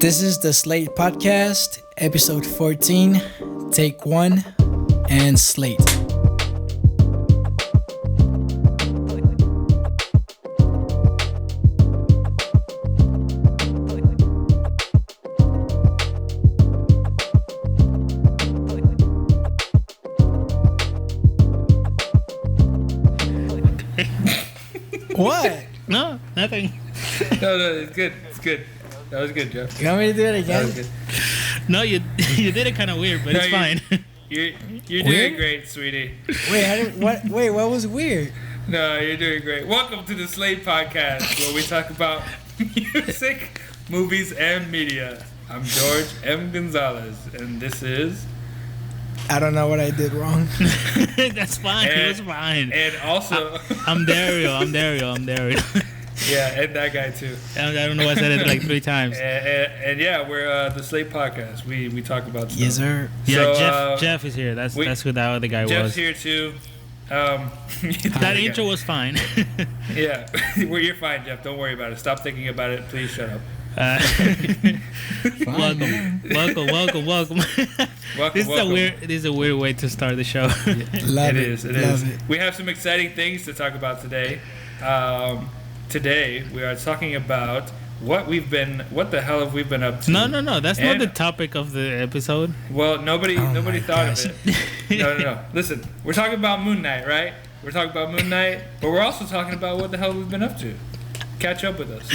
This is the Slate podcast, episode 14, take 1, and Slate. What? No, nothing. No, it's good. It's good. That was good, Jeff. You want me to do it That was again? good. No, you did it kind of weird, but No, it's fine. You're Weird? doing great, sweetie. Wait, what was weird? No, you're doing great. Welcome to the Slate podcast, where we talk about music, movies, and media. I'm George M. Gonzalez, and this is... I don't know what I did wrong. That's fine. It was fine. And also... I'm Dario. Yeah, and that guy, too. I don't know why I said it like 3 times. And yeah, we're the Slate podcast. We talk about stuff. Yes, sir. Yeah, So, Jeff is here. That's who that other guy Jeff's was. here, too. That intro was fine. Yeah, well, you're fine, Jeff. Don't worry about it. Stop thinking about it. Please shut up. Welcome. Welcome, This welcome. is a weird way to start the show. Love It is. Love it. We have some exciting things to talk about today. Today we are talking about what the hell have we been up to? No. That's not And- the topic of the episode. Well, nobody my thought gosh. of it. No. Listen, we're talking about Moon Knight, right? We're talking about Moon Knight, but we're also talking about what the hell we've been up to. Catch up with us.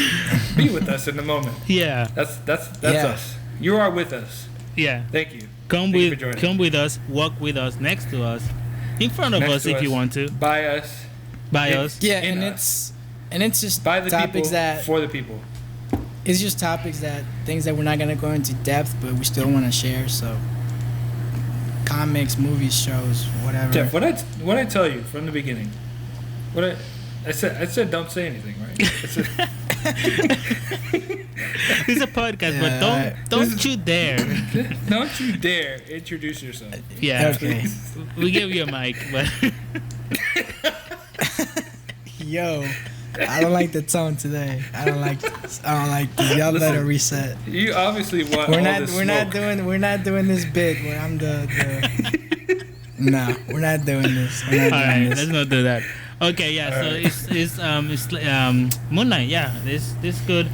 Be with us in the moment. Yeah. That's Yeah. us. You are with us. Yeah. Thank you. Come Thank you for joining. come with us, walk with us, next to us, in front of Next us to if us, you want to, by us, by in- us. Yeah, in and us. it's just by the topics people, that for the people. it's just topics that things that we're not gonna go into depth, but we still want to share. So, comics, movies, shows, whatever. Jeff, what I tell you from the beginning? I said don't say anything, right? I said, It's a podcast, Yeah, but don't you dare. don't you dare introduce yourself. Yeah. Okay. We give you a mic, but Yo, I don't like the tone today. I don't like this. Y'all better Listen. reset. You obviously want We're all not this we're not smoke. doing this bit where I'm the No, we're not doing this. We're all not right, doing let's this. not do that. Okay, yeah. So it's Moon Knight. Yeah, this good.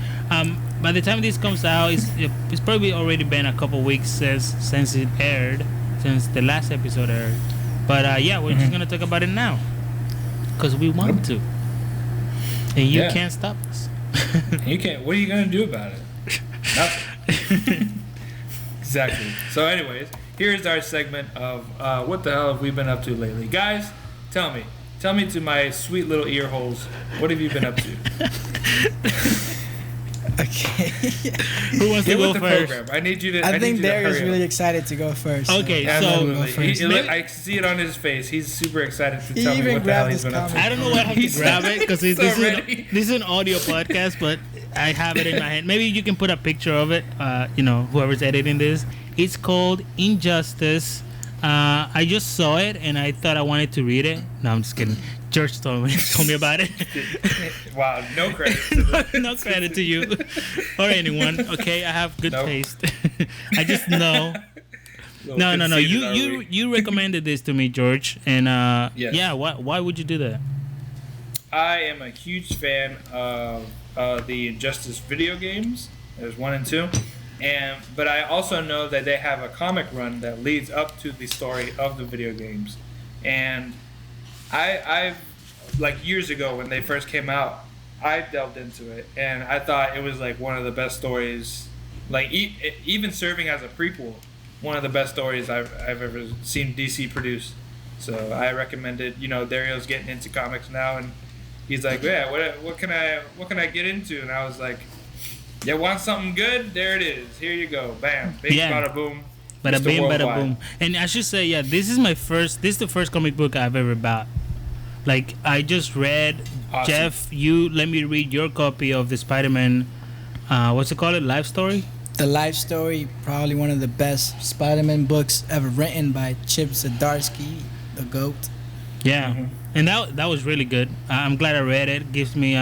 By the time this comes out, it's probably already been a couple weeks since it aired, since the last episode aired. But yeah, we're just gonna talk about it now, cause we want to, and you Yeah. can't stop us. You can't. What are you gonna do about it? Nothing. Exactly. So, anyways, here's our segment of what the hell have we been up to lately, guys? Tell me to my sweet little ear holes. What have you been up to? Okay. Who wants to Get go with the first? program. I need you to. I need think you to Dario's hurry really up. excited to go first. Okay, so so- Absolutely. Go I see it on his face. He's super excited to He tell me even what the hell grabbed he's his been up to. comic. I don't know what I have to He's grab it because so ready. this is an audio podcast, but I have it in my hand. Maybe you can put a picture of it. Whoever's editing this. It's called Injustice. I just saw it and I thought I wanted to read it. No, I'm just kidding. George told me about it. Wow, no credit. To this. No credit to you or anyone. Okay, I have good Nope. taste. I just know. No. Conceited, are we? You recommended this to me, George, and Yes. yeah. Why would you do that? I am a huge fan of the Injustice video games. There's 1 and 2, but I also know that they have a comic run that leads up to the story of the video games, and I've like years ago when they first came out, I delved into it, and I thought it was like one of the best stories, like even serving as a prequel, one of the best stories I've ever seen DC produce. So I recommend it. Dario's getting into comics now, and he's like, yeah, what can I get into? And I was like, you want something good? There it is. Here you go. Bam. Bing, Yeah. bada boom. Bada Mr. bing, bada Worldwide. boom. And I should say, yeah, this is the first comic book I've ever bought. Like, I just read, Awesome. Jeff, you let me read your copy of the Spider-Man, what's it called? Life story? The life story, probably one of the best Spider-Man books ever written by Chip Zdarsky, the GOAT. Yeah. Mhm. And that was really good. I'm glad I read it. Gives me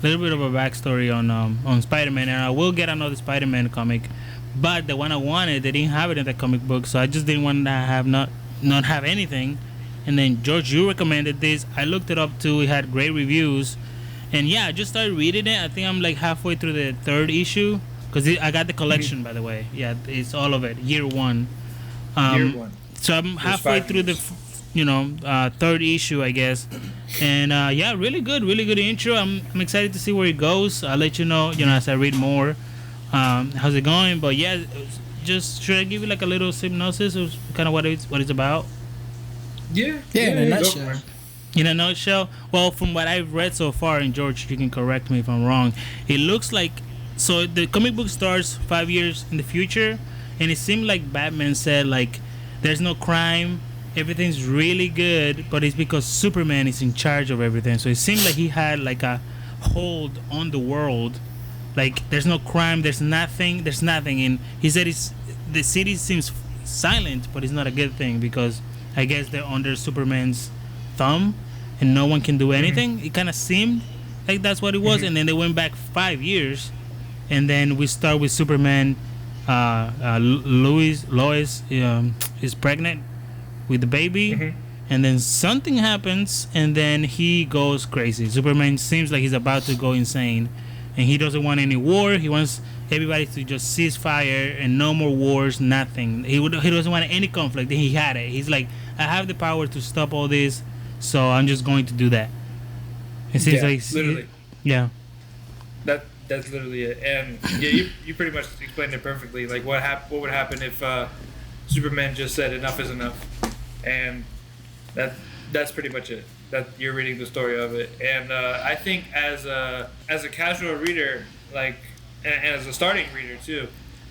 little bit of a backstory on Spider-Man, and I will get another Spider-Man comic, but the one I wanted, they didn't have it in the comic book, so I just didn't want to have not have anything. And then George, you recommended this. I looked it up too. It had great reviews, and yeah, I just started reading it. I think I'm like halfway through the third issue because I got the collection, by the way. Yeah, it's all of it, year one. Year one. So I'm halfway through the third issue, I guess. And yeah, really good intro. I'm excited to see where it goes. I'll let you know as I read more. How's it going? But yeah, just should I give you like a little synopsis of kind of what it's about? Yeah, in a nutshell. In a nutshell, well, from what I've read so far, and George, you can correct me if I'm wrong, it looks like, so the comic book starts 5 years in the future, and it seemed like Batman said, like, there's no crime, everything's really good, but it's because Superman is in charge of everything. So it seemed like he had like a hold on the world, like there's no crime, there's nothing, and he said the city seems silent, but it's not a good thing because I guess they're under Superman's thumb and no one can do anything. It kind of seemed like that's what it was. And then they went back 5 years, and then we start with Superman. Lois is pregnant with the baby, and then something happens, and then he goes crazy. Superman seems like he's about to go insane, and he doesn't want any war. He wants everybody to just cease fire and no more wars, nothing. He doesn't want any conflict. And he had it. He's like, I have the power to stop all this, so I'm just going to do that. It seems like literally. Yeah. That's literally it. And yeah, you pretty much explained it perfectly. Like what would happen if Superman just said enough is enough, and that's pretty much it. That you're reading the story of it. And I think as a casual reader, like and as a starting reader too,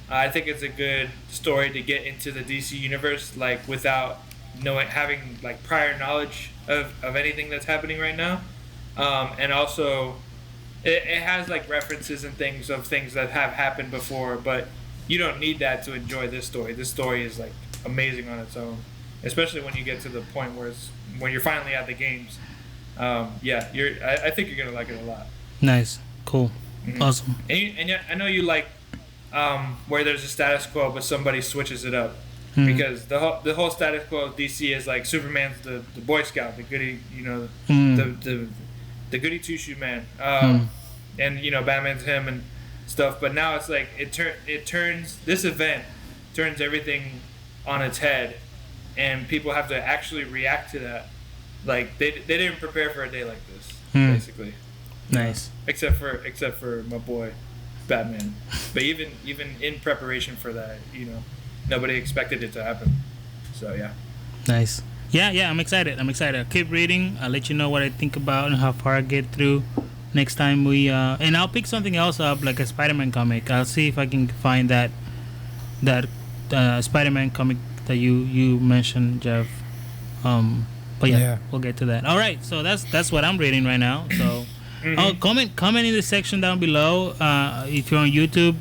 I think it's a good story to get into the DC universe like without having like prior knowledge of anything that's happening right now, and also. It has like references and things that have happened before, but you don't need that to enjoy this story. This story is like amazing on its own, especially when you get to the point when you're finally at the games. I think you're gonna like it a lot. Nice, cool, awesome. And I know you like where there's a status quo, but somebody switches it up because the whole status quo of DC is like Superman's the Boy Scout, the goody, the goody two-shoe man, and Batman's him and stuff. But now it's like this event turns everything on its head, and people have to actually react to that. Like they didn't prepare for a day like this, basically. Nice. Except for my boy, Batman. But even in preparation for that, nobody expected it to happen. So yeah. Nice. Yeah, I'm excited. I'll keep reading. I'll let you know what I think about and how far I get through next time and I'll pick something else up, like a Spider-Man comic. I'll see if I can find that Spider-Man comic that you mentioned, Jeff. But yeah, we'll get to that. All right, so that's what I'm reading right now. So comment in the section down below if you're on YouTube.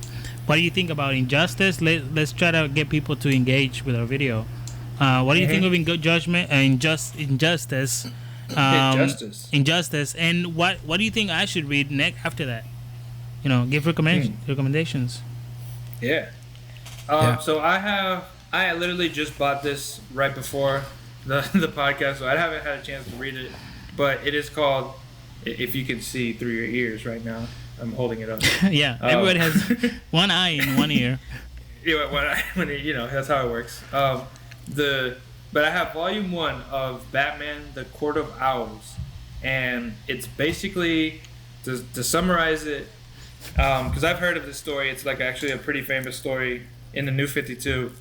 What do you think about Injustice? Let's try to get people to engage with our video. What do you think of Injustice? Injustice, and what do you think I should read next after that? Give recommendations. Yeah. So I literally just bought this right before the podcast, so I haven't had a chance to read it, but it is called. If you can see through your ears right now, I'm holding it up. Yeah, everybody has one eye and one ear. Yeah, that's how it works. But I have volume 1 of Batman: The Court of Owls, and it's basically to summarize it, because I've heard of this story. It's like actually a pretty famous story in the New 52,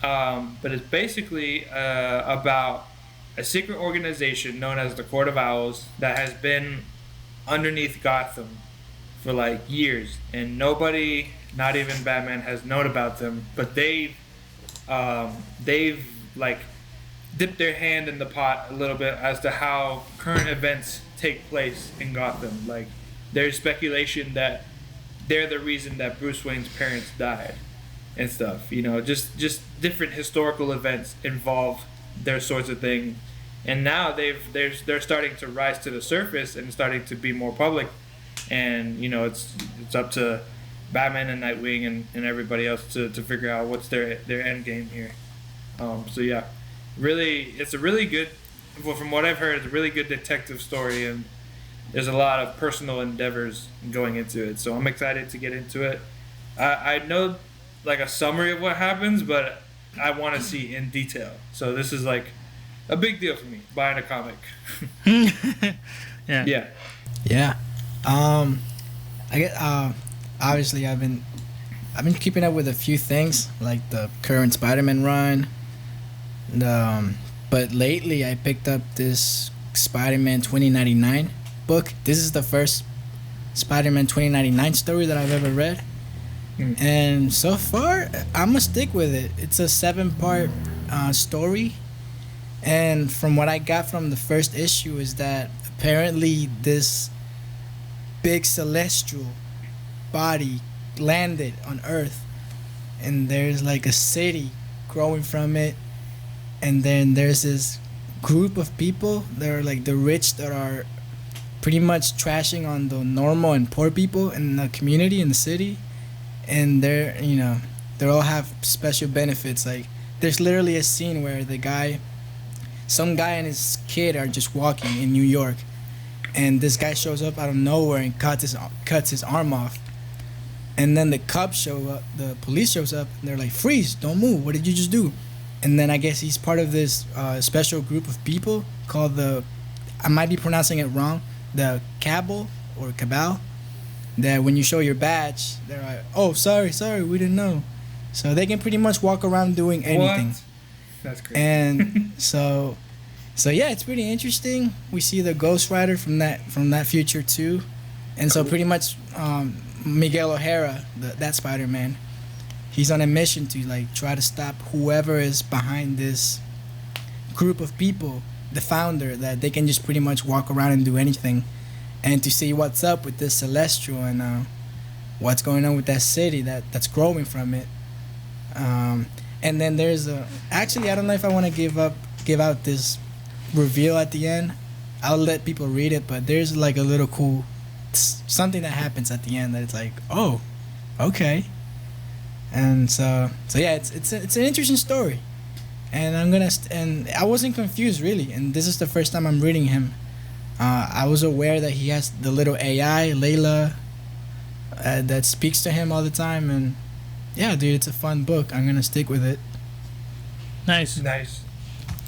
but it's basically about a secret organization known as the Court of Owls that has been underneath Gotham for like years, and nobody, not even Batman, has known about them, but they've like dipped their hand in the pot a little bit as to how current events take place in Gotham. Like there's speculation that they're the reason that Bruce Wayne's parents died and stuff. Just different historical events involve their sorts of thing, and now they're starting to rise to the surface and starting to be more public. and it's up to Batman and Nightwing and everybody else to figure out what's their end game here. So yeah, really, it's a really good. Well, from what I've heard, it's a really good detective story, and there's a lot of personal endeavors going into it. So I'm excited to get into it. I know like a summary of what happens, but I want to see in detail. So this is like a big deal for me, buying a comic. Yeah. Yeah. Yeah. I get obviously I've been keeping up with a few things like the current Spider-Man run. But lately I picked up this Spider-Man 2099 book. This is the first Spider-Man 2099 story that I've ever read. And so far I'm gonna stick with it. It's a 7-part story, and from what I got from the first issue is that apparently this big celestial body landed on Earth, and there's like a city growing from it, and then there's this group of people that are like the rich that are pretty much trashing on the normal and poor people in the community, in the city, and they all have special benefits. Like there's literally a scene where some guy and his kid are just walking in New York, and this guy shows up out of nowhere and cuts his arm off. And then the police shows up, and they're like, "Freeze! Don't move! What did you just do?" And then I guess he's part of this special group of people called I might be pronouncing it wrong, the Cabal or Cabal. That when you show your badge, they're like, "Oh, sorry, we didn't know." So they can pretty much walk around doing anything. What? That's crazy. And so yeah, it's pretty interesting. We see the Ghost Rider from that future too, and so pretty much Miguel O'Hara, that Spider-Man, he's on a mission to like try to stop whoever is behind this group of people, the founder, that they can just pretty much walk around and do anything, and to see what's up with this celestial and what's going on with that city that's growing from it. And then there's actually I don't know if I want to give out this reveal at the end. I'll let people read it, but there's like a little cool something that happens at the end that it's like, oh, okay. And so yeah, it's an interesting story, and and I wasn't confused really, and this is the first time I'm reading him. I was aware that he has the little AI Layla that speaks to him all the time, and yeah, dude, it's a fun book. I'm gonna stick with it. Nice. Yeah,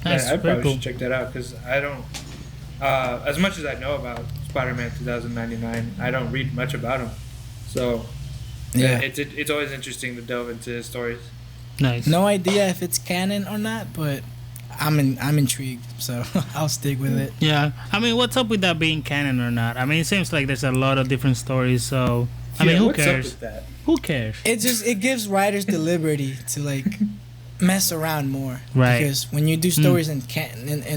I Very probably cool. should check that out because I don't. As much as I know about Spider-Man 2099, I don't read much about him. So Yeah. it's always interesting to delve into his stories. Nice. No idea if it's canon or not, but I'm intrigued, so I'll stick with it. Yeah. I mean, what's up with that being canon or not? I mean, it seems like there's a lot of different stories. So I mean, who what's up cares? with that? Who cares? It gives writers the liberty to like mess around more, Right. Because when you do stories in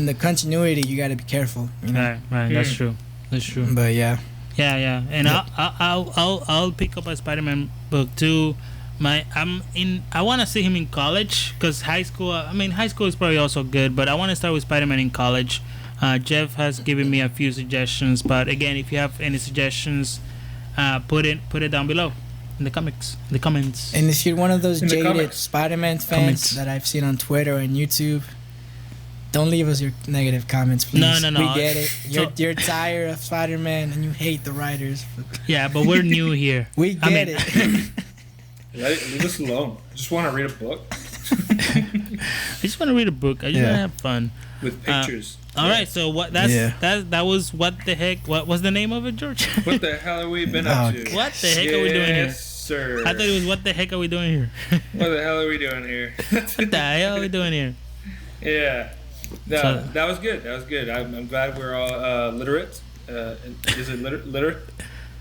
the continuity, you got to be careful. You know? Right. That's true. That's true. But yeah. Yeah. And I'll pick up a Spider-Man book too. I want to see him in college because high school. I mean, high school is probably also good, but I want to start with Spider-Man in college. Jeff has given me a few suggestions, but again, if you have any suggestions, put it down below in the comments. And if you're one of those In the jaded comics. Spider-Man fans Comments. that I've seen on Twitter and YouTube, don't leave us your negative comments, please. No. We get it. So- You're tired of Spider-Man and you hate the writers. Yeah, but we're new here. We get it. Leave us alone. I just want to read a book I just want to read a book. I just want to have fun. with pictures. All right, so that was what the heck? What was the name of it, George? What the hell have we been up to? What the heck are we doing here? Yes, sir. I thought it was what the heck are we doing here? What the hell are we doing here? What the hell are we doing here? Yeah. No, So- that was good. I'm glad we're all literate. Is it literate?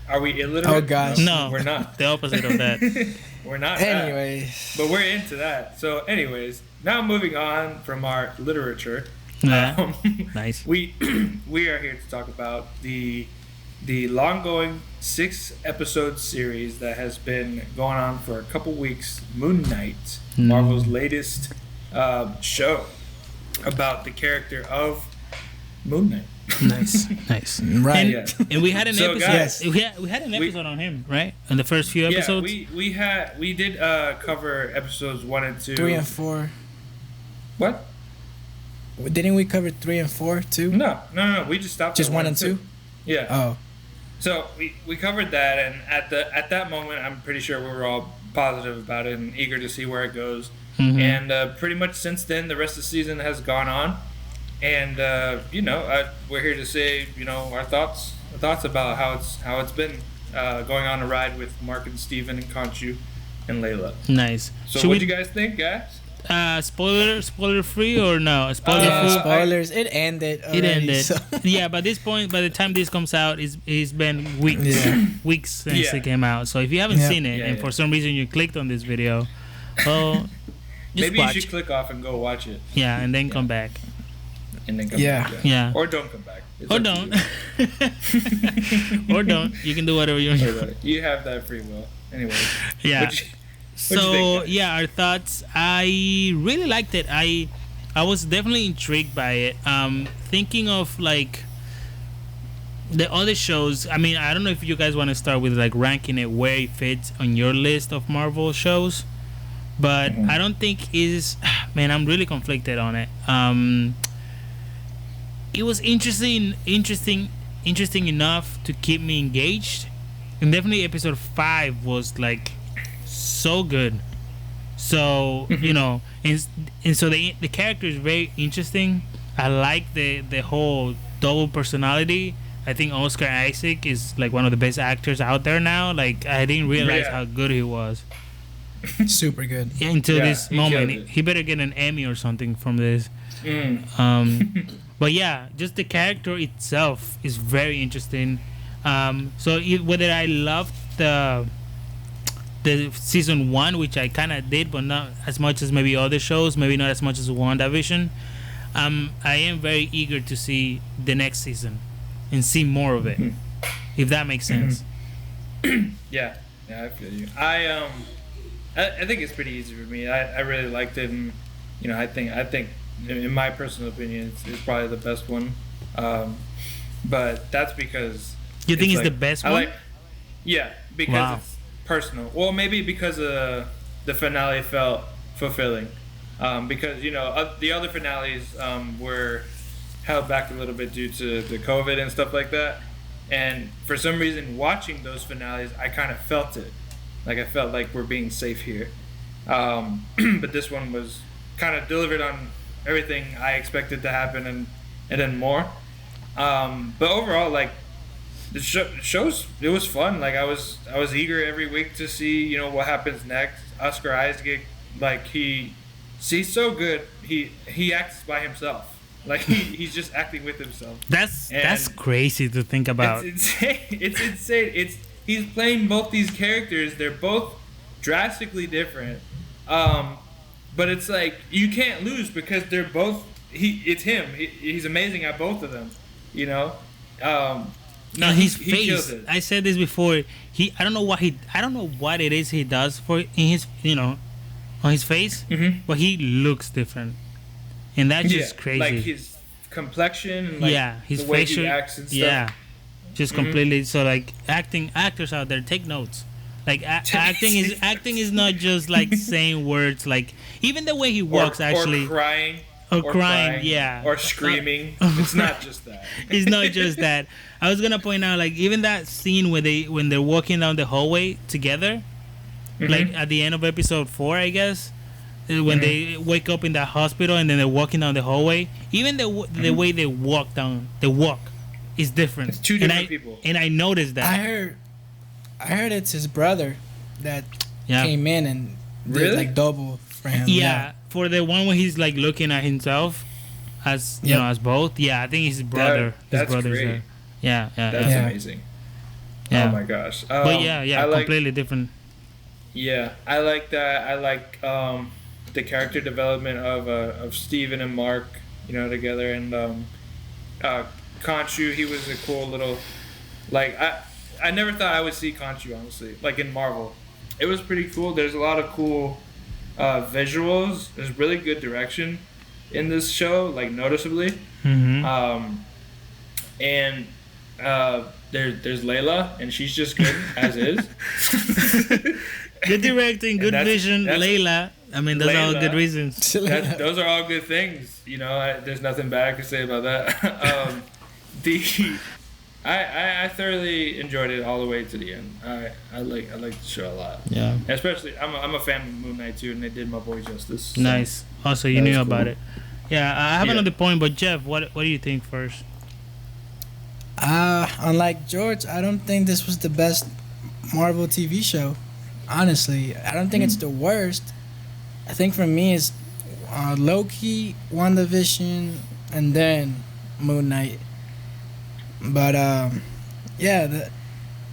Are we illiterate? Oh, gosh. No, we're not. The opposite of that. We're not. that. Anyway. But we're into that. So, anyways, now moving on from our literature. Yeah. Nice. We are here to talk about the long-going 6-episode series that has been going on for a couple weeks. Moon Knight, Marvel's latest show about the character of Moon Knight. Nice. Right. And, Yeah. and we had an So, episode. guys, we had an episode on him, right? In the first few episodes. Yeah, we did cover episodes 1 and 2. 3 and 4. What? Didn't we cover 3 and 4 too? No. We just stopped. Just at 1 and 2. Yeah. Oh. So we covered that, and at that moment, I'm pretty sure we were all positive about it and eager to see where it goes. Mm-hmm. And pretty much since then, the rest of the season has gone on, and we're here to say our thoughts about how it's been going on a ride with Mark and Steven and Conchu and Layla. Nice. So what do you guys think, guys? Spoiler free or no? Spoilers. It ended. Already, It ended. So. Yeah, by this point, by the time this comes out, it's been weeks, weeks since it came out. So if you haven't seen it, and for some reason you clicked on this video, well, just maybe watch. you should click off and go watch it. Yeah, and then come back. And then come back. Yeah. Or don't come back. It's Or up to don't. you. Or don't. You can do whatever you want. You have that free will. Anyway. Yeah. What'd you So think, guys? yeah, our thoughts. I really liked it. I was definitely intrigued by it. Thinking of like the other shows. I mean, I don't know if you guys want to start with like ranking it where it fits on your list of Marvel shows, but I don't think is. Man, I'm really conflicted on it. It was interesting enough to keep me engaged, and definitely episode 5 was like so good. So and so the character is very interesting. I like the whole double personality. I think Oscar Isaac is like one of the best actors out there now. Like I didn't realize how good he was Super good. until this he moment. killed it. He better get an Emmy or something from this. But yeah, just the character itself is very interesting. Whether I loved the season 1, which I kind of did, but not as much as maybe other shows, maybe not as much as WandaVision, I am very eager to see the next season and see more of it, if that makes sense. Yeah, I feel you. I think it's pretty easy for me. I really liked it, and I think in my personal opinion, it's probably the best one. But that's because You think it's like, the best one? Because it's personal. Well, maybe because the finale felt fulfilling. Because the other finales were held back a little bit due to the COVID and stuff like that. And for some reason, watching those finales, I kind of felt it. Like I felt like we're being safe here. But this one was kind of delivered on everything I expected to happen and then more. But overall, like the shows, it was fun. Like I was eager every week to see what happens next. Oscar Isaac, like he's so good. He acts by himself. Like he's just acting with himself. That's crazy to think about. It's insane. It's insane. He's playing both these characters. They're both drastically different. But it's like you can't lose because they're both. It's him. He's amazing at both of them. No, his he kills face. it. I said this before. I don't know what it is he does for in his on his face, but he looks different, and that's just crazy. Like his complexion, and like his the way facial, he acts and stuff. just completely. So like actors out there, take notes. Like acting is not just like saying words. Like even the way he walks, actually, or crying, yeah, or screaming. It's not just that. It's not just that. I was gonna point out like even that scene when they're walking down the hallway together, like at the end of episode 4, I guess, when they wake up in that hospital and then they're walking down the hallway. Even the way they walk is different. It's two different people. And I noticed that. I heard it's his brother that came in and did like double for him. Yeah, for the one where he's like looking at himself as as both. Yeah, I think his brother. That's his brother's great. there. Yeah. That's amazing. Yeah. Oh my gosh. But completely different. Yeah, I like that. I like the character development of Steven and Mark, together, and Khonshu. He was a cool little, like I never thought I would see Khonshu, honestly, like in Marvel. It was pretty cool. There's a lot of cool visuals. There's really good direction in this show, like noticeably. and there's Layla, and she's just good as is. Good directing, good vision, Layla. I mean, those are all good reasons. Those are all good things. You know, there's nothing bad I can say about that. I thoroughly enjoyed it all the way to the end. I like the show a lot. Yeah. Especially, I'm a fan of Moon Knight too, and they did my boy justice. So nice. Also, you knew cool. about it. Yeah, I have another point, but Jeff, what do you think first? Unlike George, I don't think this was the best Marvel TV show. Honestly, I don't think it's the worst. I think for me it's Loki, WandaVision, and then Moon Knight. But yeah,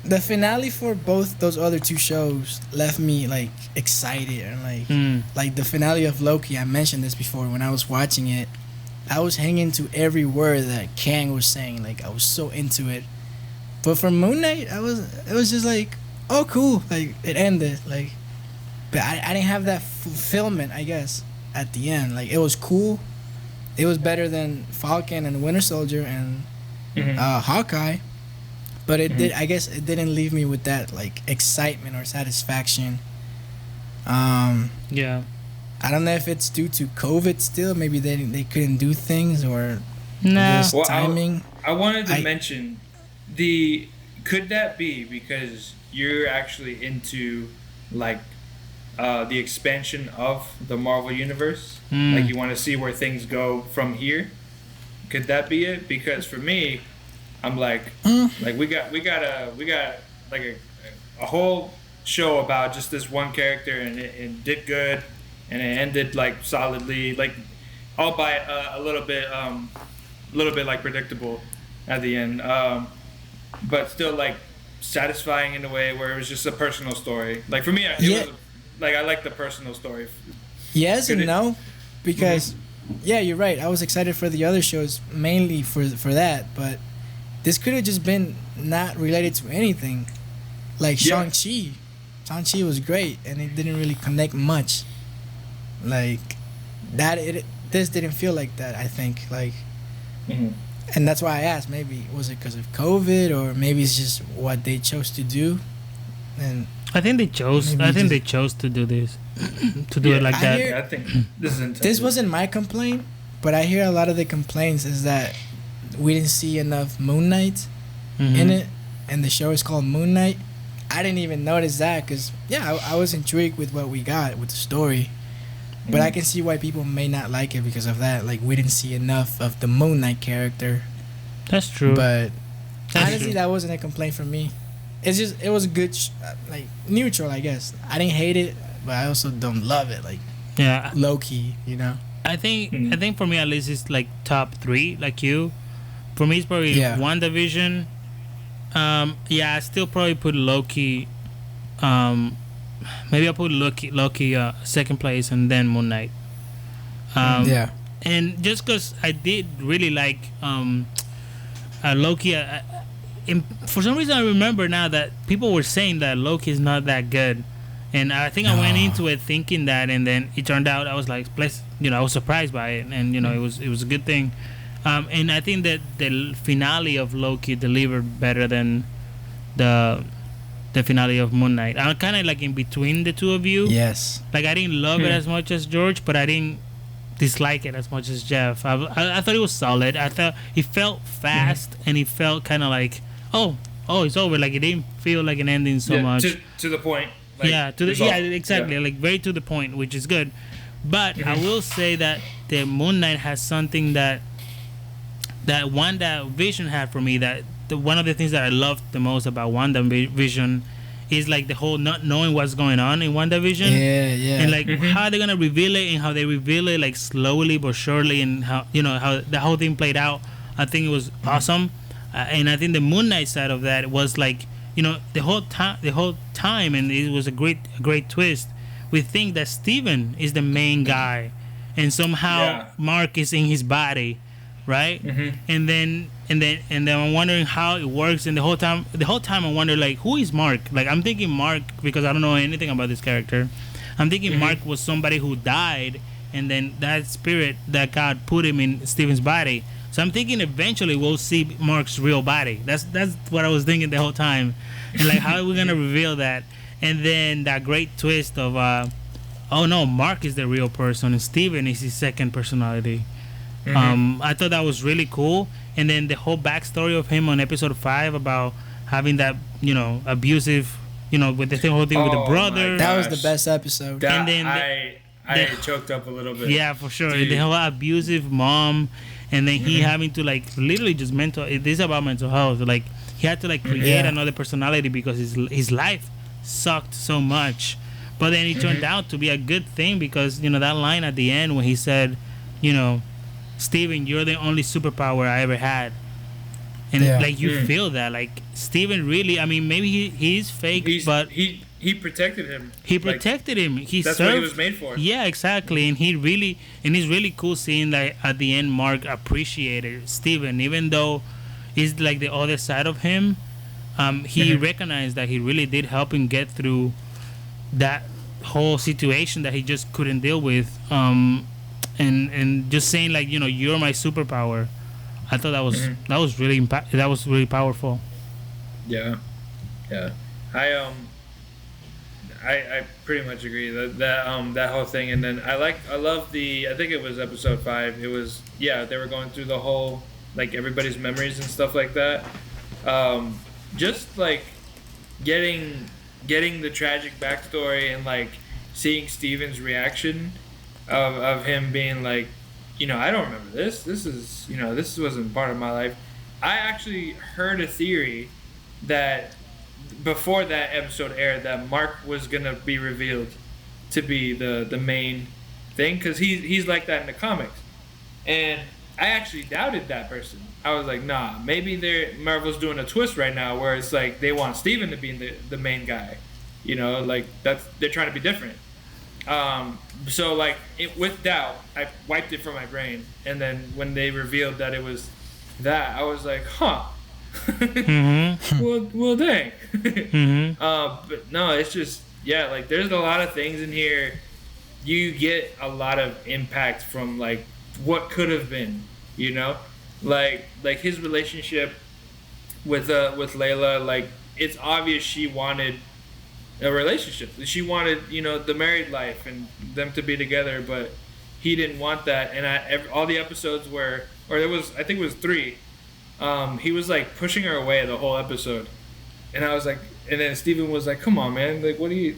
the finale for both those other two shows left me like excited and like the finale of Loki. I mentioned this before when I was watching it. I was hanging to every word that Kang was saying. Like I was so into it. But for Moon Knight, it was just like, oh cool, like it ended. Like, but I didn't have that fulfillment, I guess, at the end. Like it was cool. It was better than Falcon and Winter Soldier and Hawkeye. But it did. I guess it didn't leave me with that like excitement or satisfaction. Yeah. I don't know if it's due to COVID still. Maybe they couldn't do things or just timing. I wanted to mention could that be because you're actually into like the expansion of the Marvel universe? Like you want to see where things go from here? Could that be it? Because for me, I'm like we got like a whole show about just this one character and it did good and it ended like solidly, like albeit a little bit like predictable at the end, but still like satisfying in a way where it was just a personal story. Like for me, it was like I like the personal story. Yes and no, because yeah, you're right. I was excited for the other shows mainly for that, but this could have just been not related to anything. Like Shang-Chi. Shang-Chi was great, and it didn't really connect much. Like that, this didn't feel like that. I think like, and that's why I asked. Maybe was it because of COVID, or maybe it's just what they chose to do. And I think they chose. They chose to do this, to do it like that. I think this is this wasn't my complaint, but I hear a lot of the complaints is that we didn't see enough Moon Knight in it, and the show is called Moon Knight. I didn't even notice that because I was intrigued with what we got with the story, but I can see why people may not like it because of that. Like we didn't see enough of the Moon Knight character. That's true. But honestly, that wasn't a complaint from me. It's just it was a good like neutral, I guess. I didn't hate it, but I also don't love it. Like low key, you know. I think for me at least it's like top 3, like you. For me it's probably WandaVision. I still probably put Loki. Maybe I'll put Loki second place and then Moon Knight. And just because I did really like Loki, for some reason I remember now that people were saying that Loki is not that good, and I think I went into it thinking that, and then it turned out I was like, I was surprised by it, and it was a good thing. And I think that the finale of Loki delivered better than the finale of Moon Knight. I'm kind of like in between the two of you. Yes. Like I didn't love it as much as George, but I didn't dislike it as much as Jeff. I thought it was solid. I thought it felt fast and it felt kind of like, oh, it's over. Like it didn't feel like an ending so much. To the point. Like, exactly. Like very to the point, which is good. But I will say that the Moon Knight has something that WandaVision had for me. That one of the things that I loved the most about WandaVision is like the whole not knowing what's going on in WandaVision. Yeah. And like how they're gonna reveal it and how they reveal it like slowly but surely, and how how the whole thing played out. I think it was awesome. And I think the Moon Knight side of that was like the whole time, and it was a great twist. We think that Steven is the main guy, and somehow Mark is in his body. Right, and then I'm wondering how it works, and the whole time I wonder like who is Mark? Like I'm thinking Mark because I don't know anything about this character. I'm thinking Mark was somebody who died, and then that spirit that God put him in Steven's body. So I'm thinking eventually we'll see Mark's real body. That's what I was thinking the whole time, and like how are we gonna reveal that? And then that great twist of, oh no, Mark is the real person and Steven is his second personality. I thought that was really cool. And then the whole backstory of him on episode 5 about having that, abusive, with the whole thing with the brother. That was the best episode. That, and then I choked up a little bit. Yeah, for sure. Dude. The whole abusive mom, and then he having to like literally just this is about mental health. Like he had to like create another personality because his life sucked so much. But then it turned out to be a good thing because that line at the end when he said, Steven, you're the only superpower I ever had. And like you feel that, like Steven really. I mean, maybe he's fake, but he protected him. He protected him. That's what he was made for. Yeah, exactly. And it's really cool seeing that at the end, Mark appreciated Steven, even though it's like the other side of him. He recognized that he really did help him get through that whole situation that he just couldn't deal with. And just saying like you're my superpower. I thought that was really powerful. Yeah. I pretty much agree that whole thing. And then I love I think it was episode 5. It was they were going through the whole like everybody's memories and stuff like that. Just like getting the tragic backstory and like seeing Steven's reaction of him being like, I don't remember this. This wasn't part of my life. I actually heard a theory that before that episode aired that Mark was gonna be revealed to be the main thing because he's like that in the comics, and I actually doubted that person. I was like, nah, maybe Marvel's doing a twist right now where it's like they want Steven to be the main guy, like they're trying to be different. So like with doubt, I wiped it from my brain, and then when they revealed that it was that, I was like, huh. Well, dang. But no, it's just like there's a lot of things in here. You get a lot of impact from like what could have been, like his relationship with Layla. Like it's obvious she wanted a relationship. She wanted the married life and them to be together, but he didn't want that. And all the episodes I think it was 3. He was like pushing her away the whole episode, and I was like, and then Steven was like, "Come on, man! Like, what are you,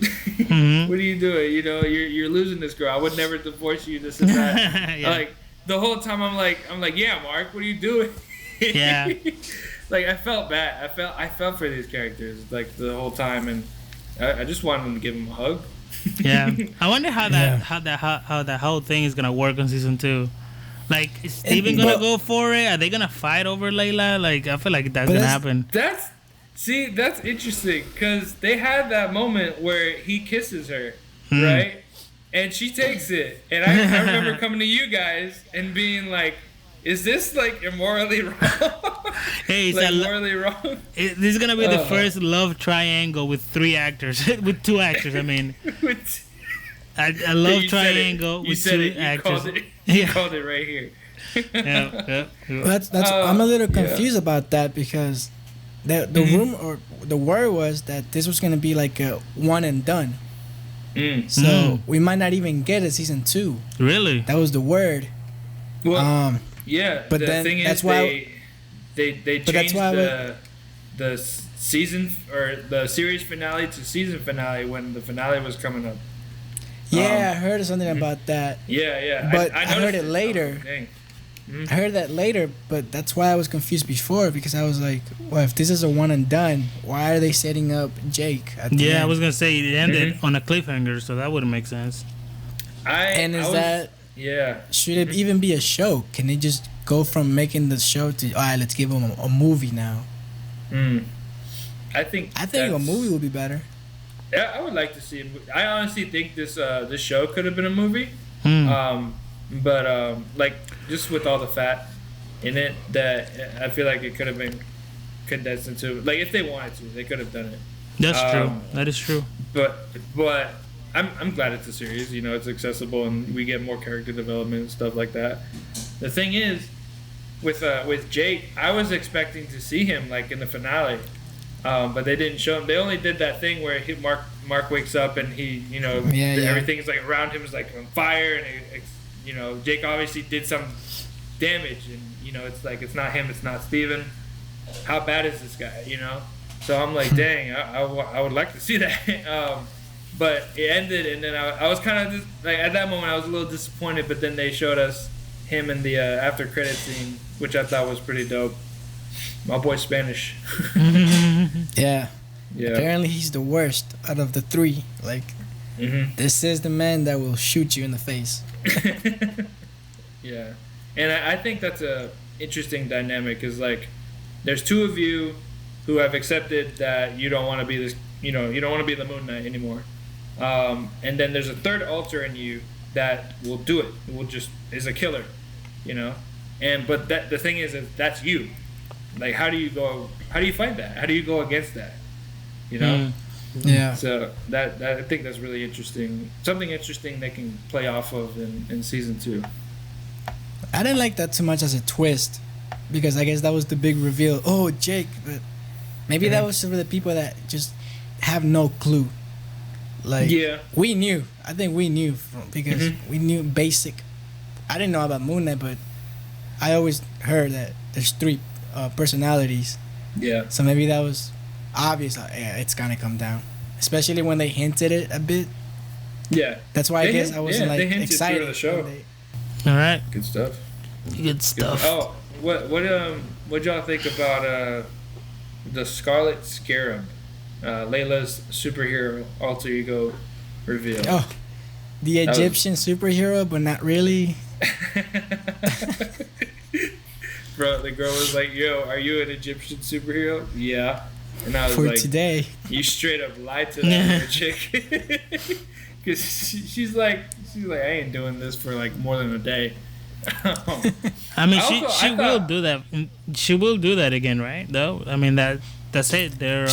what are you doing? You're losing this girl. I would never divorce you. This and that." Like the whole time, I'm like, yeah, Mark, what are you doing? Yeah. Like I felt bad. I felt for these characters like the whole time, and I just wanted them to give him a hug. Yeah, I wonder how that whole thing is gonna work on season 2. Like, is Steven gonna go for it? Are they gonna fight over Layla? Like, I feel like that's gonna happen. That's interesting because they had that moment where he kisses her, right? And she takes it. And I remember coming to you guys and being like, is this like immorally wrong? Hey, like morally wrong? This is gonna be the first love triangle with 3 actors, with 2 actors. I mean, a love triangle with 2 actors. You called it right here. Yeah. That's I'm a little confused about that because the rumor or the word was that this was gonna be like a one and done. So we might not even get a season 2. Really? That was the word. Well, yeah. But the thing that's is, why they changed the season or the series finale to season finale when the finale was coming up. Yeah, I heard something about that. Yeah. But I heard it later. I heard that later, but that's why I was confused before because I was like, well, if this is a one and done, why are they setting up Jake at the end? I was gonna say it ended on a cliffhanger, so that wouldn't make sense. Should it even be a show? Can they just go from making the show to all right, let's give them a movie now? I think a movie would be better. Yeah, I would like to see it. I honestly think this show could have been a movie. But like just with all the fat in it, that I feel like it could have been condensed into like if they wanted to, they could have done it. That's true. That is true. But I'm glad it's a series. It's accessible and we get more character development and stuff like that. The thing is, with Jake, I was expecting to see him like in the finale, but they didn't show him. They only did that thing where Mark wakes up and he, everything is like around him is like on fire, and Jake obviously did some damage, and it's like it's not him, it's not Steven. How bad is this guy? So I'm like, dang, I would like to see that. But it ended, and then I was kind of just like at that moment I was a little disappointed, but then they showed us him in the after credit scene, which I thought was pretty dope. My boy Spanish. Yeah. Apparently he's the worst out of the three. Like, this is the man that will shoot you in the face. Yeah, and I think that's a interesting dynamic. Is like, there's two of you who have accepted that you don't want to be this. You don't want to be the Moon Knight anymore. And then there's a third alter in you that will do it. Will just is a killer. But the thing is that's you. Like, how do you fight that? How do you go against that? Yeah. So that I think that's really interesting. Something interesting they can play off of in season 2. I didn't like that too much as a twist, because I guess that was the big reveal. Oh, Jake, but maybe that was for the people that just have no clue. Like, we knew. I think we knew because we knew basic. I didn't know about Moon Knight, but I always heard that there's 3 personalities. Yeah. So maybe that was obvious. It's gonna come down, especially when they hinted it a bit. Yeah. That's why I guess I wasn't like excited. The show. All right. Good stuff. Good stuff. Oh, what y'all think about the Scarlet Scarab, Layla's superhero alter ego reveal? Oh, the Egyptian superhero, but not really. Bro, the girl was like, "Yo, are you an Egyptian superhero?" Yeah. And I was for like, today. You straight up lied to that chick. Because she's like, I ain't doing this for like more than a day. I mean, she will do that. She will do that again, right? Though, I mean that's it. They're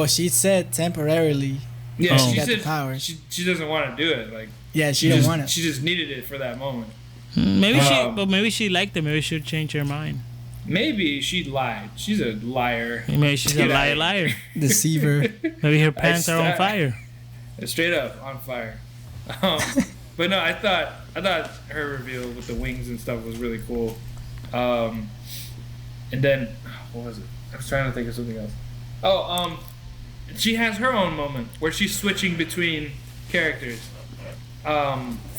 she said temporarily. Yeah, she got said the powers. She doesn't want to do it. Like, yeah, she didn't want it. She just needed it for that moment. Maybe she liked it. Maybe she'll change her mind. Maybe she lied. She's a liar. Maybe she's a liar. Deceiver. Maybe her pants are on fire. Straight up on fire. But no, I thought her reveal with the wings and stuff was really cool. And then what was it? I was trying to think of something else. She has her own moment where she's switching between characters.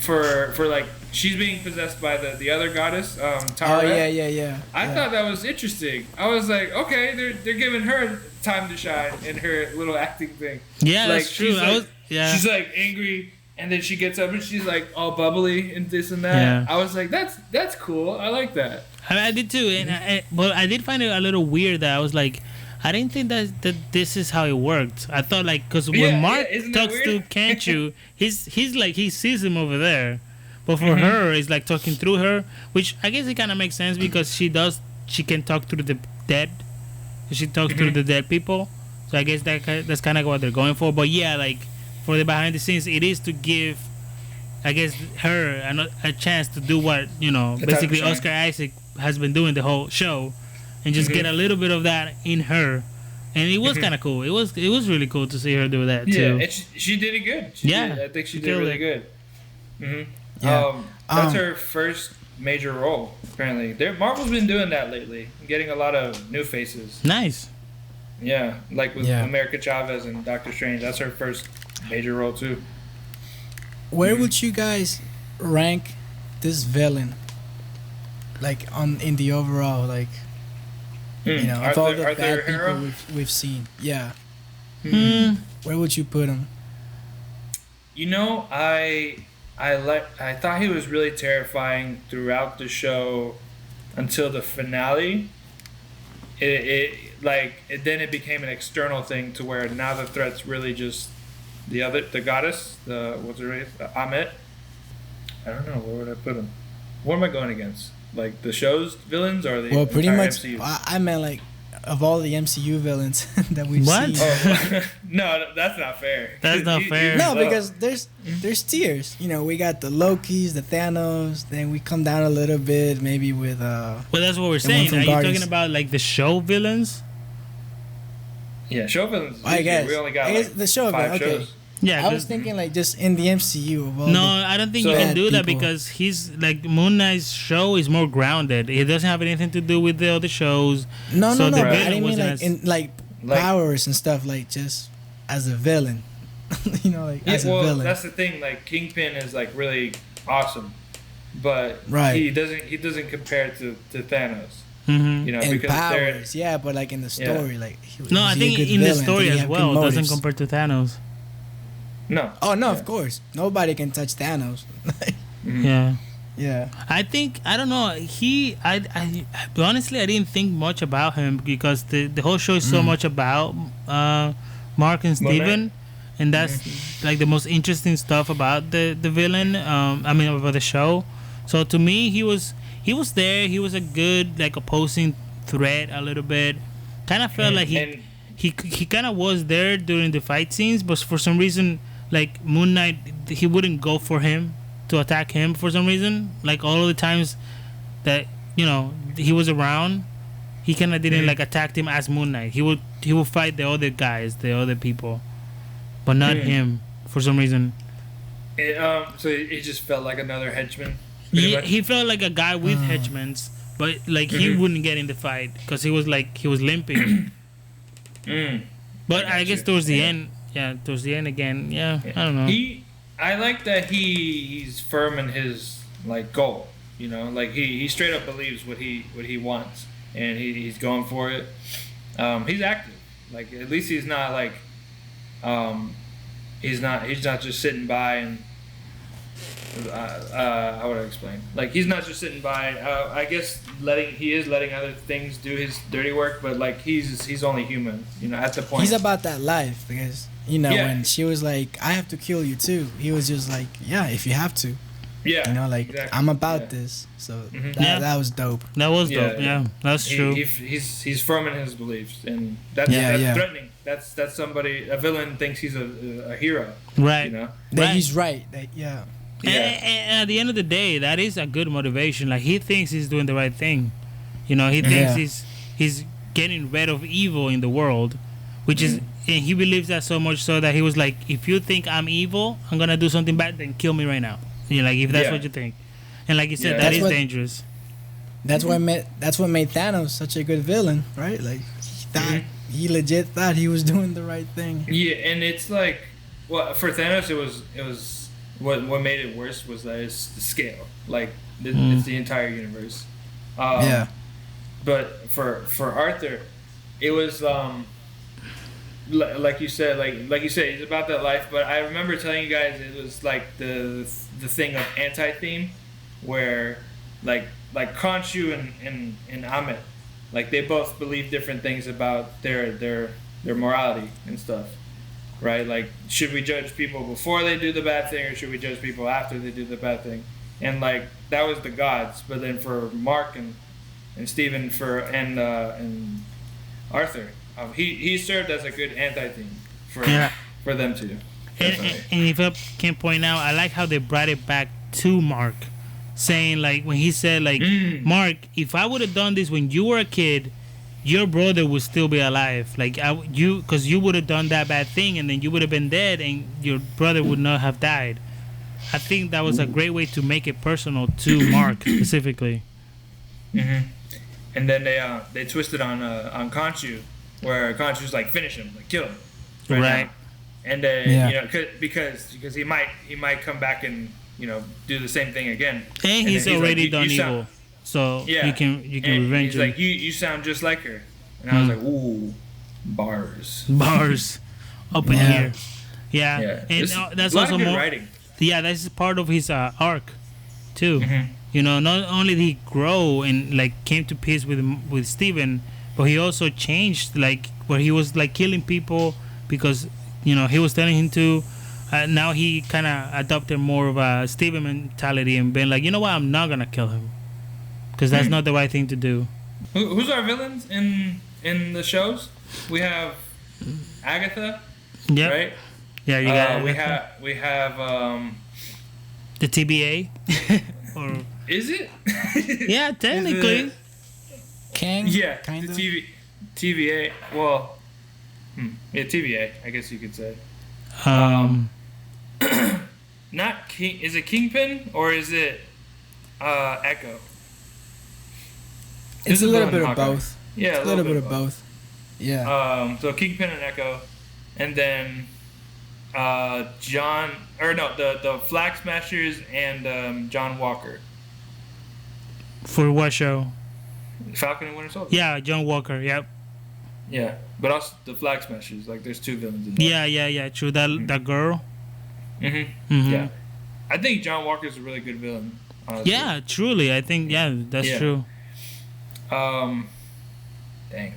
For like she's being possessed by the other goddess, Tara. Oh yeah. I thought that was interesting. I was like, okay, they're giving her time to shine in her little acting thing. Yeah, like, that's true. She's like angry, and then she gets up and she's like all bubbly and this and that. Yeah. I was like, that's cool. I like that. I did too, and but I did find it a little weird that I was like, I didn't think that this is how it worked. I thought like because when Mark talks to Kanchu, he's like he sees him over there, but for her it's like talking through her, which I guess it kind of makes sense because she can talk through the dead, she talks through the dead people. So I guess that's kind of what they're going for. But yeah, like for the behind the scenes, it is to give, I guess, her a chance to do what basically Oscar Isaac has been doing the whole show. And just get a little bit of that in her, and it was kind of cool. It was really cool to see her do that too. Yeah, and she did it good. I think she did really good. Yeah. That's her first major role. Apparently, Marvel's been doing that lately, getting a lot of new faces. Nice. Yeah, like with America Chavez and Doctor Strange. That's her first major role too. Where would you guys rank this villain? Like in the overall like. Of all the bad people we've seen, where would you put him? I thought he was really terrifying throughout the show until the finale. Then it became an external thing to where now the threat's really just the goddess, what's her name, Amet. I don't know, where would I put him? What am I going against? Like the show's villains or the pretty much. MCU? I meant like of all the MCU villains that we've What? seen. Oh, no, that's not fair. That's not fair. No, because there's tiers. You know, we got the Lokis, the Thanos. Then we come down a little bit, maybe with Well, that's what we're the one saying. from Are you Guardians. talking about like the show villains? Yeah, show villains. I guess. We only got I guess like the show five villain, okay. shows. Yeah. I was thinking like just in the MCU of all No, the, I don't think So- you can do that people. because he's like Moon Knight's show is more grounded. It doesn't have anything to do with the other shows. no, so no, the no. I villain didn't mean wasn't like as- in like Like- powers and stuff. Like just as a villain, you know, like Yeah, as a well, villain. that's the thing. Like Kingpin is like really awesome, but Right. he doesn't compare to Thanos. Mm-hmm. You know, and because they're powers, yeah, but like in the Yeah. story, like No, I is he a think good in the villain? story Did he as have good well, it doesn't motives? compare to Thanos. no. Oh no, Yeah. of course, nobody can touch Thanos. Mhm. Yeah. Yeah, I think I don't know. I honestly I didn't think much about him because the whole show is so much about Mark and Moon Knight. Steven, and that's like the most interesting stuff about the villain. I mean about the show. So to me, he was there. He was a good like opposing threat a little bit. Kind of felt like And- he kind of was there during the fight scenes, but for some reason, like Moon Knight, he wouldn't go for him to attack him for some reason. Like all of the times that he was around, he kind of didn't like attack him as Moon Knight. He would fight the other guys, the other people, but not him for some reason. So it just felt like another henchman. pretty much. He felt like a guy with henchmen, but like he wouldn't get in the fight because he was limping. But I guess towards the end, towards the end again, I don't know. I like that he's firm in his like goal. You know, like he straight up believes what he wants, and he's going for it. He's active. Like at least he's not like he's not just sitting by and how would I explain? Like he's not just sitting by. I guess he is letting other things do his dirty work, but like he's only human. You know, at the point he's about that life because when she was like, "I have to kill you too," he was just like, "Yeah, if you have to." Yeah, You know, like exactly. I'm about Yeah. this. So Yeah. that was dope. That was Yeah, dope. yeah. Yeah, that's true. He's firm in his beliefs, and that's Yeah. threatening. That's somebody. A villain thinks he's a hero. Right. You know. That Right. he's right. That yeah. Yeah. And at the end of the day, that is a good motivation. Like he thinks he's doing the right thing. He thinks Yeah. he's getting rid of evil in the world, which is, and he believes that so much so that he was like, if you think I'm evil, I'm gonna do something bad, then kill me right now. Like if that's Yeah. what you think. And like you said, Yeah. that That's is what- dangerous. That's what made Thanos such a good villain, right? Like he legit thought he was doing the right thing. Yeah, and it's like, well, for Thanos, it was what made it worse was that it's the scale. Like it's the entire universe. Yeah. But for Arthur, it was like you said, he's about that life. But I remember telling you guys it was like the thing of anti-theme, where like Khonshu and Amit, like they both believe different things about their morality and stuff, right? Like, should we judge people before they do the bad thing, or should we judge people after they do the bad thing? And like that was the gods. But then for Mark and Stephen and Arthur, he served as a good anti-theme for them too. And if I can point out, I like how they brought it back to Mark, saying like when he said like, Mark, if I would have done this when you were a kid, your brother would still be alive. Like because you would have done that bad thing, and then you would have been dead, and your brother would not have died. I think that was a great way to make it personal to Mark specifically. And then they twisted on Khonshu, where Khonshu's like, finish him, like kill him, Right. now. And then Yeah. because he might come back and do the same thing again. And he's then already like, done you evil, sound, so yeah, you can and revenge he's him. like, you sound just like her, and I was like, ooh, bars. Bars up in Yeah. here. Yeah, Yeah, and It's that's a lot also of good more. writing. Yeah, that's part of his arc, too. Mm-hmm. Not only did he grow and like came to peace with Steven, but he also changed, like where he was like killing people because he was telling him to. Now he kind of adopted more of a Steven mentality and been like, you know what, I'm not gonna kill him because that's not the right thing to do. Who's our villains in in the shows. We have Agatha, Yep. right? Yeah, you got we have the TBA. Or is it? yeah, technically. Kang. Yeah, kind of. the TVA. Well, yeah, TVA. I guess you could say. Not King. Is it Kingpin or is it Echo? It's a little bit of Hawkeye. both. Yeah, It's a little bit of both. Yeah. So Kingpin and Echo, and then John, or no, the Flag Smashers and John Walker. For what show? Falcon and Winter Soldier. Yeah, John Walker. Yep. Yeah, but also the Flag Smashers. Like, there's two villains in there. Yeah. True. That girl. Mm-hmm. Yeah, I think John Walker's a really good villain. Honestly. Yeah, truly. I think that's true. Dang.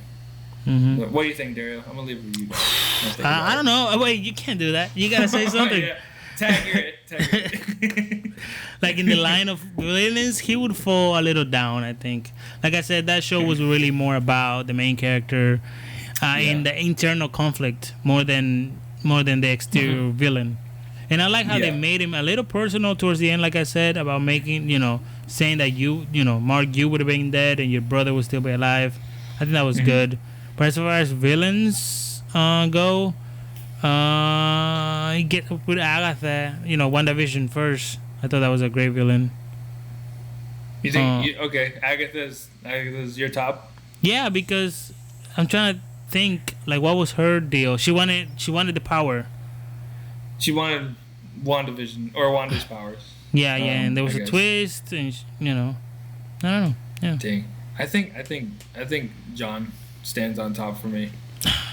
What do you think, Dario? I'm gonna leave it with you. I don't know. Wait, you can't do that. You gotta say something. Yeah. Tag it. Like in the line of villains, he would fall a little down. I think. Like I said, that show was really more about the main character and the internal conflict more than the exterior villain. And I like how they made him a little personal towards the end. Like I said about making, saying that Mark, you would have been dead and your brother would still be alive. I think that was good. But as far as villains go, you get up with Agatha, WandaVision first. I thought that was a great villain. You think? Okay, Agatha's your top. Yeah, because I'm trying to think like what was her deal. She wanted the power. She wanted WandaVision or Wanda's powers. Yeah, and there was a twist, and I don't know. Yeah. Dang. I think John stands on top for me.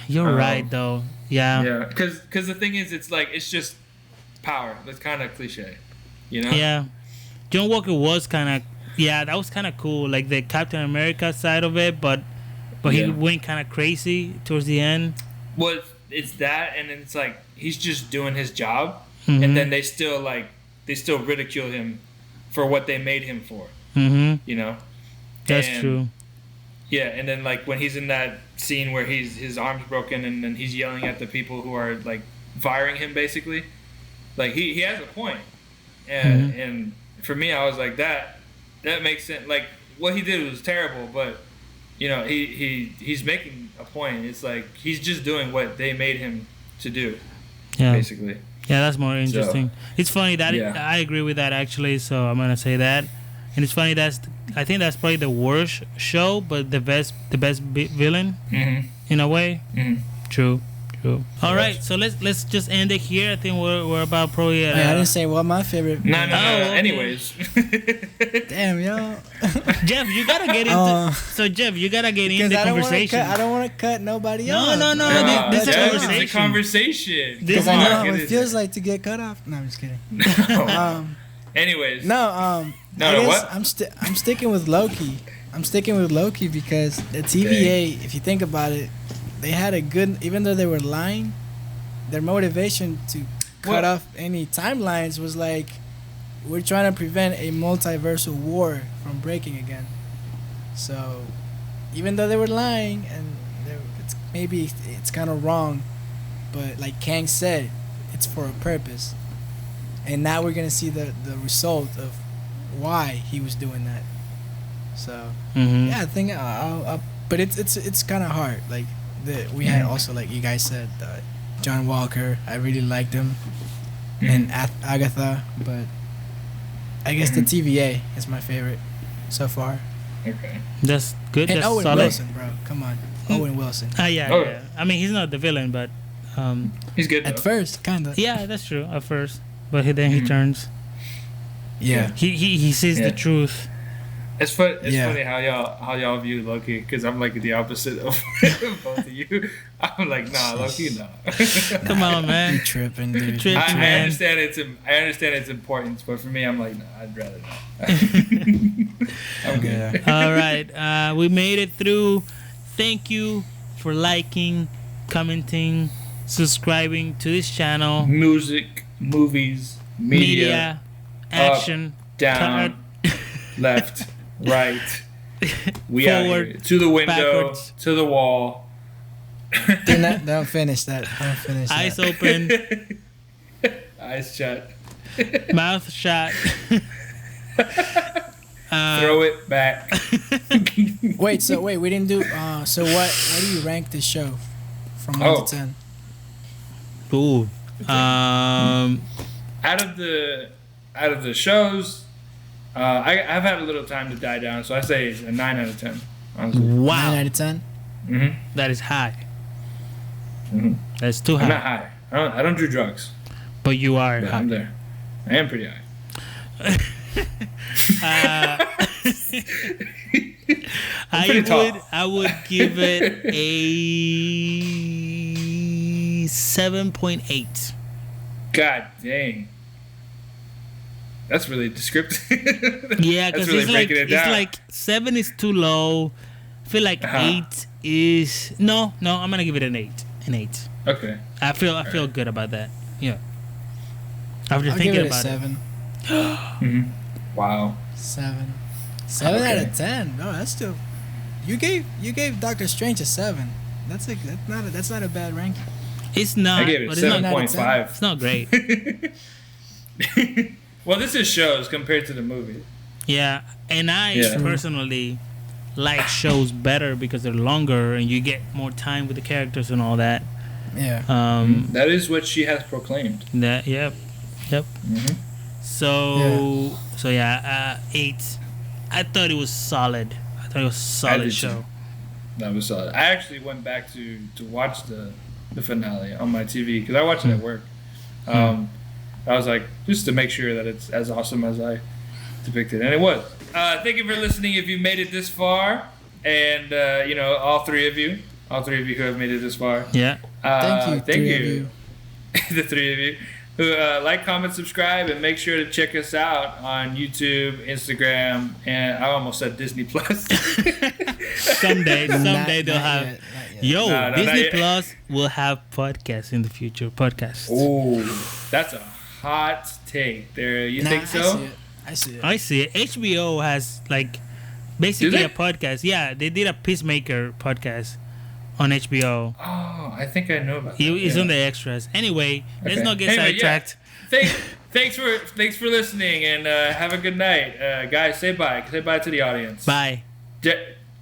You're right, though. Yeah. Yeah, because the thing is, it's just power. That's kind of cliche, Yeah. John Walker was kind of that was kind of cool, like the Captain America side of it, but he went kind of crazy towards the end. Well, it's that, and then it's like he's just doing his job, and then they still ridicule him for what they made him for. That's true. Yeah, and then like when he's in that scene where his arm's broken and then he's yelling at the people who are like firing him, basically, like he has a point, and for me, I was like that makes sense. Like what he did was terrible, but he's making a point. It's like he's just doing what they made him to do, basically. Yeah, that's more interesting. It's funny that I agree with that actually. So I'm gonna say that, and it's funny I think that's probably the worst show, but the best villain in a way. True. All right, so let's just end it here. I think we're about probably. I didn't say what my favorite. No. Anyways. Damn, yo. Jeff, you gotta get into. So Jeff, you gotta get in the conversation. I don't want to cut nobody off. No. This is a conversation. It's a conversation. Because I know how it feels like to get cut off. No, I'm just kidding. Anyways. I guess I'm sticking with Loki. I'm sticking with Loki because the TVA, if you think about it, they had a good, even though they were lying, their motivation to cut off any timelines was like, we're trying to prevent a multiversal war from breaking again. So, even though they were lying, and it's kind of wrong, but like Kang said, it's for a purpose. And now we're gonna see the result of why he was doing that. So I think but it's kind of hard. Like we had also, like you guys said, John Walker. I really liked him, and Agatha. But I guess the TVA is my favorite so far. Okay, that's good. And that's Owen solid. Wilson, bro. Come on, Owen Wilson. Yeah. I mean, he's not the villain, but he's good at first, kind of. Yeah, that's true. At first, but then he turns. Yeah. He sees the truth. It's funny how y'all view Loki, because I'm like the opposite of both of you. I'm like, nah, Loki, nah. Come on, man. You tripping, dude. I understand its importance, but for me, I'm like, nah, I'd rather not. I'm good. All right, we made it through. Thank you for liking, commenting, subscribing to this channel. Music, movies, media, action, up, down, left, right, We out Forward, here. To the window, backwards. to the wall. Don't finish that. Don't finish that. Eyes open, Eyes shut. mouth shut. Throw it back. Wait, we didn't do. So what do you rank this show from 1 to 10? Ooh. Out of the shows, I've had a little time to die down, so I say it's a 9 out of 10. Honestly. Wow. 9 out of 10. Mm-hmm. That is high. Mm-hmm. That's too high. I'm not high. I don't do drugs. But you are But high. I'm there. I am pretty high. pretty tall. I would give it a 7.8. God dang. That's really descriptive. Yeah, That's because really it's like breaking it down. 7 is too low. I feel like 8 is no. I'm gonna give it an 8. An 8. Okay. I feel good about that. Yeah. After I'll thinking give it a about 7. Mm-hmm. Wow. 7. 7 out of 10. No, that's still. You gave Doctor Strange a 7. That's not a bad ranking. It's not. I gave it but it's not. 7.5. It's not great. Well, this is shows compared to the movie. Yeah, and I Yeah. personally like shows better because they're longer and you get more time with the characters and all that. Yeah. That is what she has proclaimed. That yep. Mm-hmm. So 8. I thought it was solid. I thought it was a solid did show. too. That was solid. I actually went back to watch the finale on my TV because I watched it at work. I was like, just to make sure that it's as awesome as I depicted, and it was. Thank you for listening. If you made it this far, and all three of you who have made it this far. Yeah. Thank you. The three of you who like, comment, subscribe, and make sure to check us out on YouTube, Instagram, and I almost said Disney Plus. Someday they'll have. Not yet. Yo, No, not Disney yet. Plus will have podcasts in the future. Podcasts. Ooh, that's a hot take. There, you think so? I see it. I see it. HBO has basically they? a podcast. Yeah, they did a Peacemaker podcast on HBO. Oh, I think I know about that. It's yeah. on the extras. Anyway, let's Okay. not get Anyway, sidetracked. Yeah. Thanks for listening, and have a good night, guys. Say bye. Say bye to the audience. Bye.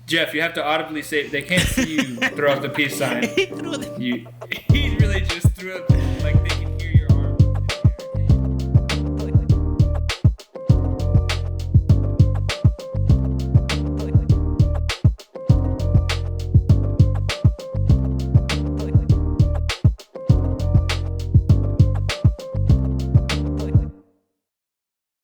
Jeff, you have to audibly say. They can't see you throw up the peace sign. He threw the- He really just threw up like.